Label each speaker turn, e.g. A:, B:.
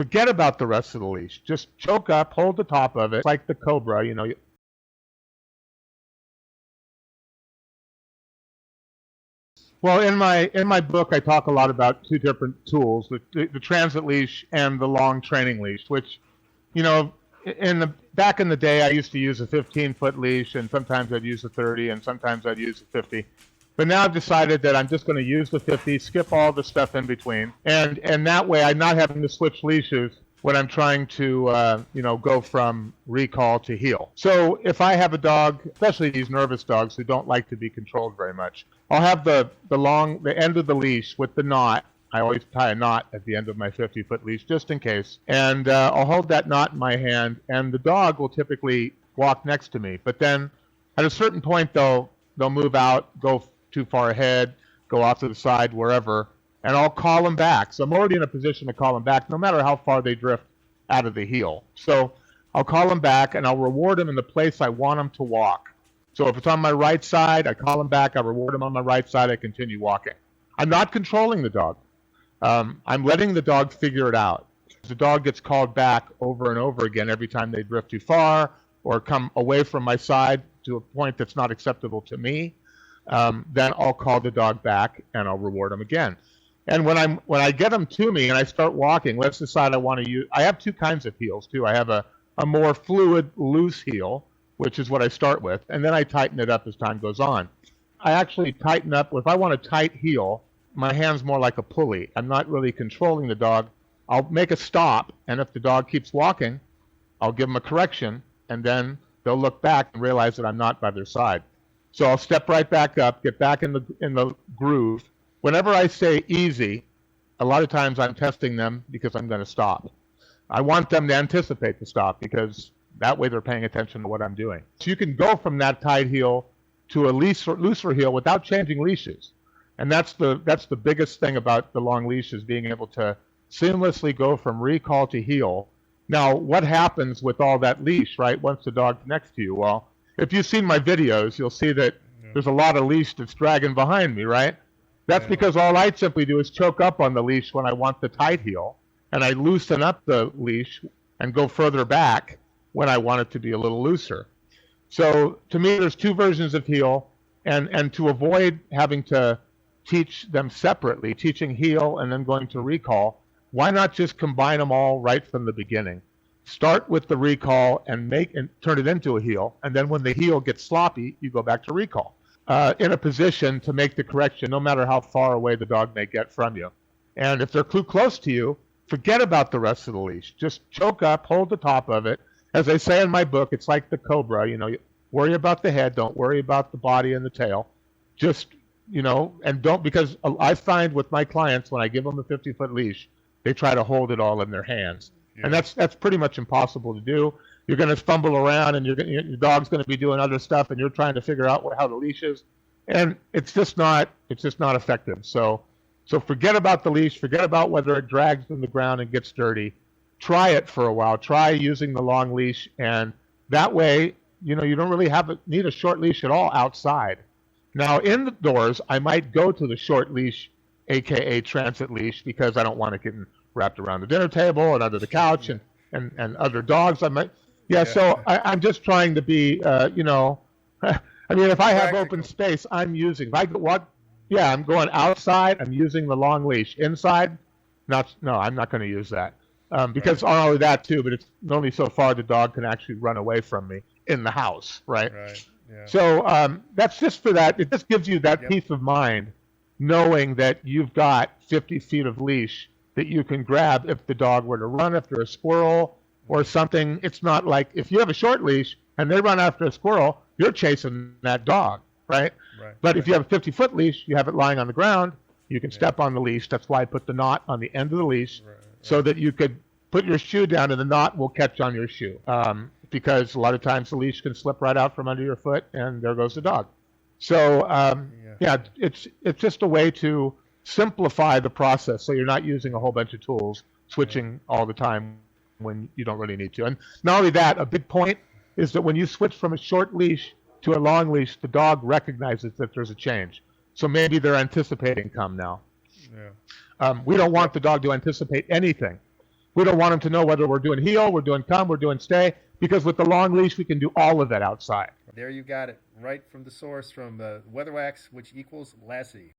A: forget about the rest of the leash. Just choke up, hold the top of it, like the Cobra, you know. Well, in my book, I talk a lot about two different tools: the transit leash and the long training leash. Which, you know, back in the day, I used to use a 15-foot leash, and sometimes I'd use a 30, and sometimes I'd use a 50. But now I've decided that I'm just going to use the 50, skip all the stuff in between, and that way I'm not having to switch leashes when I'm trying to go from recall to heel. So if I have a dog, especially these nervous dogs who don't like to be controlled very much, I'll have the end of the leash with the knot. I always tie a knot at the end of my 50-foot leash just in case, and I'll hold that knot in my hand, and the dog will typically walk next to me. But then at a certain point, they'll move out, go too far ahead, go off to the side, wherever, and I'll call them back. So I'm already in a position to call them back, no matter how far they drift out of the heel. So I'll call them back, and I'll reward them in the place I want them to walk. So if it's on my right side, I call them back, I reward them on my right side, I continue walking. I'm not controlling the dog. I'm letting the dog figure it out. If the dog gets called back over and over again every time they drift too far or come away from my side to a point that's not acceptable to me, then I'll call the dog back and I'll reward them again. And when I get them to me and I start walking, let's decide I want to use. I have two kinds of heels too. I have a more fluid, loose heel, which is what I start with, and then I tighten it up as time goes on. I actually tighten up. If I want a tight heel, my hand's more like a pulley. I'm not really controlling the dog. I'll make a stop, and if the dog keeps walking, I'll give them a correction, and then they'll look back and realize that I'm not by their side. So I'll step right back up, get back in the groove. Whenever I say easy, a lot of times I'm testing them because I'm going to stop. I want them to anticipate the stop because that way they're paying attention to what I'm doing. So you can go from that tight heel to a looser heel without changing leashes. And that's the biggest thing about the long leash, is being able to seamlessly go from recall to heel. Now, what happens with all that leash, right, once the dog's next to you? Well, if you've seen my videos, you'll see that there's a lot of leash that's dragging behind me, right? That's because all I simply do is choke up on the leash when I want the tight heel, and I loosen up the leash and go further back when I want it to be a little looser. So to me, there's two versions of heel, and to avoid having to teach them separately, teaching heel and then going to recall, why not just combine them all right from the beginning? Start with the recall and turn it into a heel, and then when the heel gets sloppy, you go back to recall. In a position to make the correction no matter how far away the dog may get from you. And if they're too close to you, forget about the rest of the leash. Just choke up, hold the top of it. As I say in my book, it's like the Cobra. Worry about the head, don't worry about the body and the tail. Just, and don't, because I find with my clients, when I give them a 50-foot leash, they try to hold it all in their hands. Yeah. And that's pretty much impossible to do. You're going to fumble around, and your dog's going to be doing other stuff, and you're trying to figure out how the leash is, and it's just not effective. So forget about the leash, forget about whether it drags in the ground and gets dirty. Try it for a while. Try using the long leash, and that way, you don't really need a short leash at all outside. Now, indoors, I might go to the short leash, aka transit leash, because I don't want it getting wrapped around the dinner table and under the couch and other dogs. So I'm just trying to be, I mean, if I have open space, I'm using. I'm going outside. I'm using the long leash. Inside, I'm not going to use that because not only that too, but it's only so far the dog can actually run away from me in the house, right? Right. Yeah. So that's just for that. It just gives you that peace of mind, knowing that you've got 50 feet of leash that you can grab if the dog were to run after a squirrel or something. It's not like if you have a short leash and they run after a squirrel, you're chasing that dog, right? But if you have a 50-foot leash, you have it lying on the ground, you can step on the leash. That's why I put the knot on the end of the leash so that you could put your shoe down and the knot will catch on your shoe. Because a lot of times the leash can slip right out from under your foot and there goes the dog. So it's just a way to simplify the process so you're not using a whole bunch of tools, switching all the time when you don't really need to. And not only that, a big point is that when you switch from a short leash to a long leash, the dog recognizes that there's a change. So maybe they're anticipating come now. Yeah. We don't want the dog to anticipate anything. We don't want them to know whether we're doing heel, we're doing come, we're doing stay, because with the long leash, we can do all of that outside.
B: There you got it, right from the source, from Weatherwax, which equals Lassie.